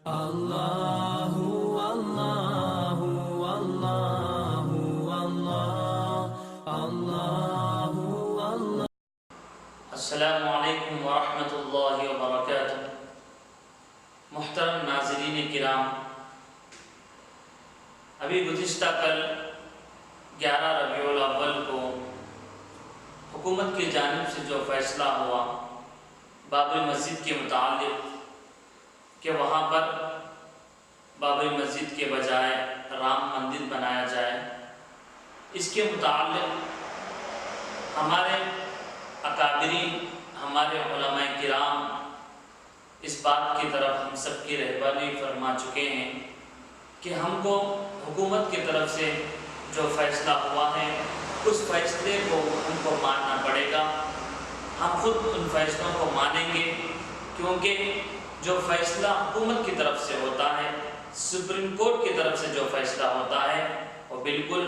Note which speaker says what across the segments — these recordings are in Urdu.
Speaker 1: اللہ اللہ اللہ اللہ اللہ اللہ۔
Speaker 2: السلام علیکم ورحمۃ اللہ وبرکاتہ۔ محترم ناظرین کرام، ابھی گزشتہ کل 11 ربیع الاول کو حکومت کی جانب سے جو فیصلہ ہوا بابری مسجد کے متعلق کہ وہاں پر بابری مسجد کے بجائے رام مندر بنایا جائے، اس کے متعلق ہمارے اکابرین، ہمارے علماء کرام اس بات کی طرف ہم سب کی رہبری فرما چکے ہیں کہ ہم کو حکومت کی طرف سے جو فیصلہ ہوا ہے اس فیصلے کو ہم کو ماننا پڑے گا۔ ہم خود ان فیصلوں کو مانیں گے، کیونکہ جو فیصلہ حکومت کی طرف سے ہوتا ہے، سپریم کورٹ کی طرف سے جو فیصلہ ہوتا ہے، وہ بالکل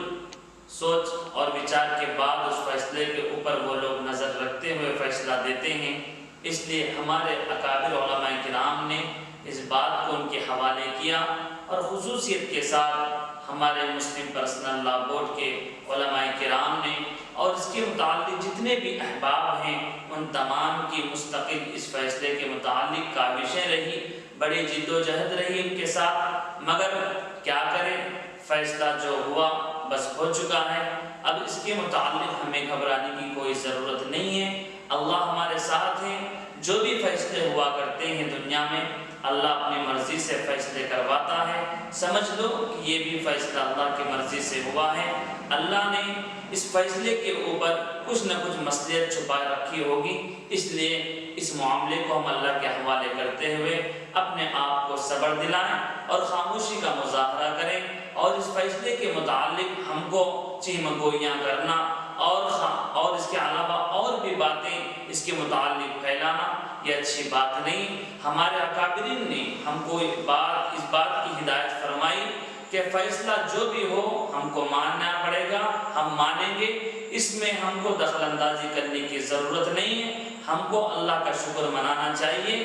Speaker 2: سوچ اور وچار کے بعد اس فیصلے کے اوپر وہ لوگ نظر رکھتے ہوئے فیصلہ دیتے ہیں۔ اس لیے ہمارے اکابر علماء کرام نے اس بات کو ان کے حوالے کیا، اور خصوصیت کے ساتھ ہمارے مسلم پرسنل لا بورڈ کے علماء کرام نے اور اس کے متعلق جتنے بھی احباب ہیں ان تمام کی مستقل اس فیصلے کے متعلق کاوشیں رہی، بڑی جد و جہد رہی ان کے ساتھ، مگر کیا کریں، فیصلہ جو ہوا بس ہو چکا ہے۔ اب اس کے متعلق ہمیں گھبرانے کی کوئی ضرورت نہیں ہے، اللہ ہمارے ساتھ ہیں۔ جو بھی فیصلے ہوا کرتے ہیں دنیا میں، اللہ اپنی مرضی سے فیصلے کرواتا ہے۔ سمجھ لو کہ یہ بھی فیصلہ اللہ کی مرضی سے ہوا ہے۔ اللہ نے اس فیصلے کے اوپر کچھ نہ کچھ مصلحت چھپا رکھی ہوگی، اس لیے اس معاملے کو ہم اللہ کے حوالے کرتے ہوئے اپنے آپ کو صبر دلائیں اور خاموشی کا مظاہرہ کریں، اور اس فیصلے کے متعلق ہم کو چیمگوئیاں کرنا اور اس کے علاوہ اور بھی باتیں اس کے متعلق پھیلانا یہ اچھی بات نہیں۔ ہمارے اکابرین نے ہم کو اس بات کی ہدایت فرمائی کہ فیصلہ جو بھی ہو ہم کو ماننا پڑے گا، ہم مانیں گے، اس میں ہم کو دخل اندازی کرنے کی ضرورت نہیں ہے۔ ہم کو اللہ کا شکر منانا چاہیے۔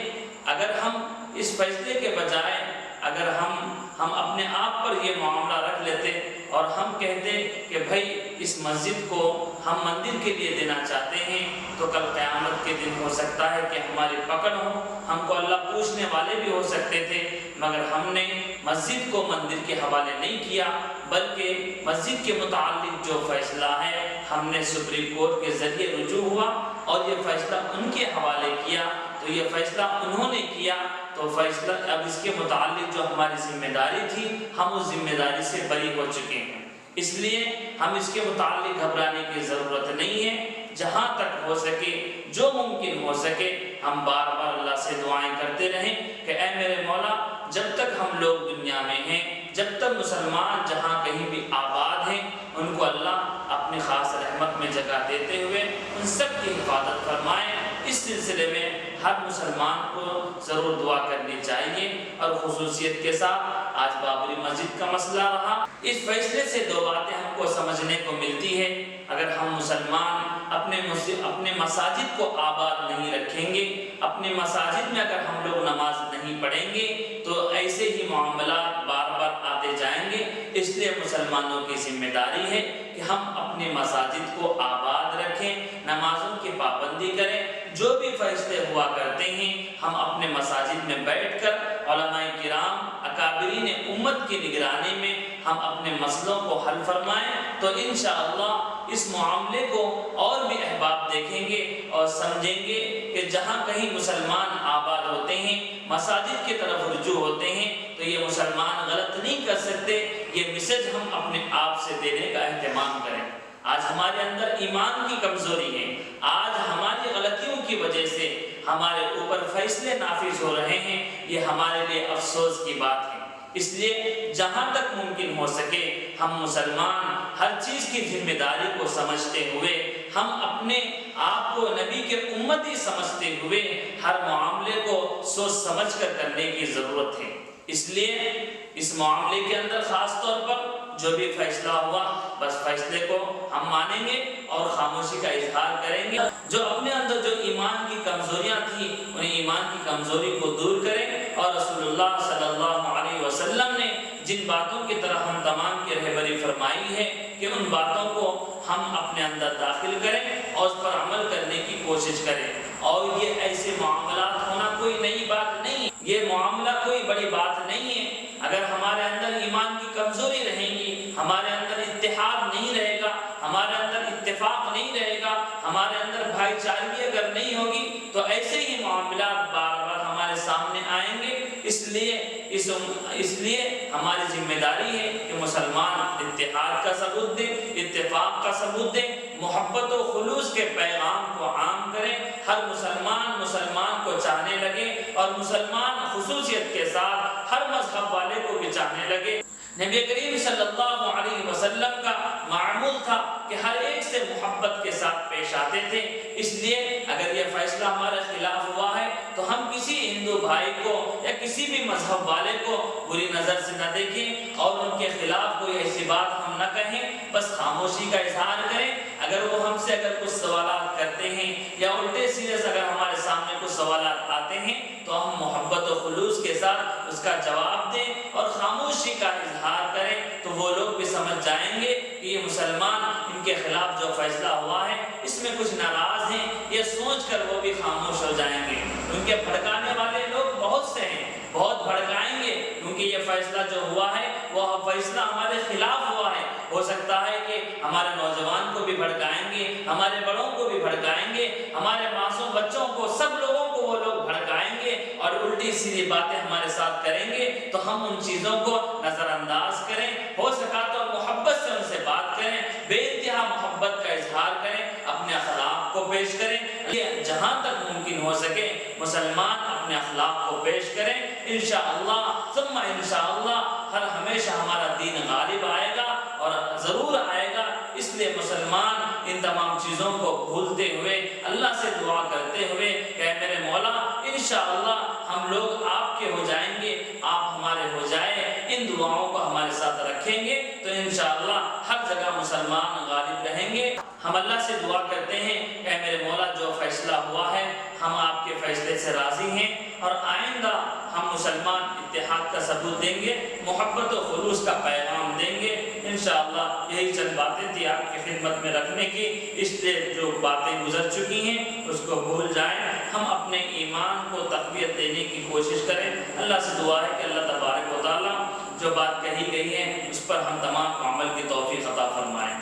Speaker 2: اگر ہم اس فیصلے کے بجائے اگر ہم اپنے آپ پر یہ معاملہ رکھ لیتے اور ہم کہتے کہ بھائی اس مسجد کو ہم مندر کے لیے دینا چاہتے ہیں، تو کل قیامت کے دن ہو سکتا ہے کہ ہماری پکڑ ہو، ہم کو اللہ پوچھنے والے بھی ہو سکتے تھے، مگر ہم نے مسجد کو مندر کے حوالے نہیں کیا، بلکہ مسجد کے متعلق جو فیصلہ ہے ہم نے سپریم کورٹ کے ذریعے رجوع ہوا اور یہ فیصلہ ان کے حوالے کیا، تو یہ فیصلہ انہوں نے کیا، تو فیصلہ اب اس کے متعلق جو ہماری ذمہ داری تھی ہم اس ذمہ داری سے بری ہو چکے ہیں۔ اس لیے ہم اس کے متعلق گھبرانے کی ضرورت نہیں ہے۔ جہاں تک ہو سکے، جو ممکن ہو سکے، ہم بار بار اللہ سے دعائیں کرتے رہیں کہ اے میرے مولا، جب تک ہم لوگ دنیا میں ہیں، جب تک مسلمان جہاں کہیں بھی آباد ہیں، ان کو اللہ اپنی خاص رحمت میں جگہ دیتے ہوئے ان سب کی حفاظت فرمائیں۔ اس سلسلے میں ہر مسلمان کو ضرور دعا کرنی چاہیے، اور خصوصیت کے ساتھ آج بابری مسجد کا مسئلہ رہا۔ اس فیصلے سے دو باتیں ہم کو سمجھنے کو ملتی ہے۔ اگر ہم مسلمان اپنے مساجد کو آباد نہیں رکھیں گے، اپنے مساجد میں اگر ہم لوگ نماز نہیں پڑھیں گے، تو ایسے ہی معاملات بار بار آتے جائیں گے۔ اس لیے مسلمانوں کی ذمہ داری ہے کہ ہم اپنے مساجد کو آباد رکھیں، نمازوں کی پابندی کریں۔ جو بھی فیصلے ہوا کرتے ہیں ہم اپنے مساجد میں بیٹھ کر علماء کرام، اکابرین امت کی نگرانی میں ہم اپنے مسئلوں کو حل فرمائیں، تو انشاءاللہ اس معاملے کو اور بھی احباب دیکھیں گے اور سمجھیں گے کہ جہاں کہیں مسلمان آباد ہوتے ہیں، مساجد کی طرف رجوع ہوتے ہیں، تو یہ مسلمان غلط نہیں کر سکتے۔ یہ میسج ہم اپنے آپ سے دینے کا اہتمام کریں۔ آج ہمارے اندر ایمان کی کمزوری ہے، آج ہماری غلطیوں کی وجہ سے ہمارے اوپر فیصلے نافذ ہو رہے ہیں، یہ ہمارے لیے افسوس کی بات ہے۔ اس لیے جہاں تک ممکن ہو سکے ہم مسلمان ہر چیز کی ذمہ داری کو سمجھتے ہوئے، ہم اپنے آپ کو نبی کے امتی سمجھتے ہوئے ہر معاملے کو سوچ سمجھ کر کرنے کی ضرورت ہے۔ اس لیے اس معاملے کے اندر خاص طور پر جو بھی فیصلہ ہوا بس فیصلے کو ہم مانیں گے اور خاموشی کا اظہار کریں گے۔ جو اپنے اندر جو ایمان کی کمزوریاں تھیں ان ایمان کی کمزوری کو دور کریں اور رسول اللہ صلی اللہ جن باتوں کی طرح ہم تمام کی رہبری فرمائی ہے کہ ان باتوں کو ہم اپنے اندر داخل کریں اور اس پر عمل کرنے کی کوشش کریں. اور یہ ایسے معاملات ہونا کوئی نئی بات نہیں، یہ معاملہ کوئی بڑی بات نہیں ہے. اگر ہمارے اندر ایمان کی کمزوری رہے گی، ہمارے اندر اتحاد نہیں رہے گا، ہمارے اندر اتفاق نہیں رہے گا، ہمارے اندر بھائی چارگی اگر نہیں ہوگی تو ایسے ہی معاملات بار بار ہمارے سامنے آئیں گے. اس لیے ہماری ذمہ داری ہے کہ مسلمان اتحاد کا ثبوت دیں، اتفاق کا ثبوت دیں، محبت و خلوص کے پیغام کو عام کریں. ہر مسلمان کو چاہنے لگے اور مسلمان خصوصیت کے ساتھ ہر مذہب والے کو بھی چاہنے لگے. نبی کریم صلی اللہ علیہ وسلم کا معمول تھا کہ ہر ایک سے محبت کے ساتھ پیش آتے تھے. اس لیے اگر یہ فیصلہ ہمارے خلاف ہوا ہے تو ہم کسی ہندو بھائی کو یا کسی بھی مذہب والے کو بری نظر سے نہ دیکھیں اور ان کے خلاف کوئی ایسی بات ہم نہ کہیں، بس خاموشی کا اظہار کریں. اگر وہ ہم سے کچھ سوالات کرتے ہیں یا الٹے سیدھے اگر ہمارے سامنے کچھ سوالات آتے ہیں تو ہم محبت و خلوص کے ساتھ اس کا جواب دیں اور خاموشی کا اظہار کریں. تو وہ لوگ بھی سمجھ جائیں گے کہ یہ مسلمان ان کے خلاف جو فیصلہ ہوا ہے اس میں کچھ ناراض ہیں، یہ سوچ کر وہ بھی خاموش ہو جائیں گے. ان کے بھڑکانے والے لوگ بہت سے ہیں، بہت بھڑکائیں گے، کیونکہ یہ فیصلہ جو ہوا ہے وہ فیصلہ ہمارے خلاف ہوا ہے. ہو سکتا ہے کہ ہمارے نوجوان کو بھی بھڑکائیں گے، ہمارے بڑوں کو بھی بھڑکائیں گے، ہمارے معصوم بچوں کو، سب لوگوں کو وہ لوگ بھڑکائیں گے اور الٹی سیدھی باتیں ہمارے ساتھ کریں گے. تو ہم ان چیزوں کو نظر انداز کریں، ہو سکا تو محبت سے ان سے بات کریں، بے انتہا محبت کا اظہار کریں، اپنے اخلاق کو پیش کریں. جہاں تک ممکن ہو سکے مسلمان اپنے اخلاق کو پیش کریں. انشاءاللہ ثم انشاءاللہ ہر ہمیشہ ہمارا دین غالب آئے گا اور ضرور آئے گا. اس لیے مسلمان ان تمام چیزوں کو بھولتے ہوئے اللہ سے دعا کرتے ہوئے کہ اے میرے مولا انشاءاللہ ہم لوگ آپ کے ہو جائیں گے، آپ ہمارے ہو جائیں. ان دعاؤں کو ہمارے ساتھ رکھیں گے تو انشاءاللہ ہر جگہ مسلمان غالب رہیں گے. ہم اللہ سے دعا کرتے ہیں کہ اے میرے مولا جو فیصلہ ہوا ہے ہم آپ کے فیصلے سے راضی ہیں اور آئندہ ہم مسلمان اتحاد کا ثبوت دیں گے، محبت و خلوص کا پیغام دیں گے. انشاءاللہ یہی چند باتیں تھی آپ کی خدمت میں رکھنے کی. اس لیے جو باتیں گزر چکی ہیں اس کو بھول جائیں، ہم اپنے ایمان کو تقویت دینے کی کوشش کریں. اللہ سے دعا ہے کہ اللہ تبارک و تعالیٰ جو بات کہی گئی ہے اس پر ہم تمام کو عمل کی توفیق عطا فرمائیں.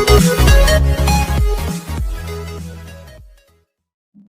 Speaker 3: Thank you.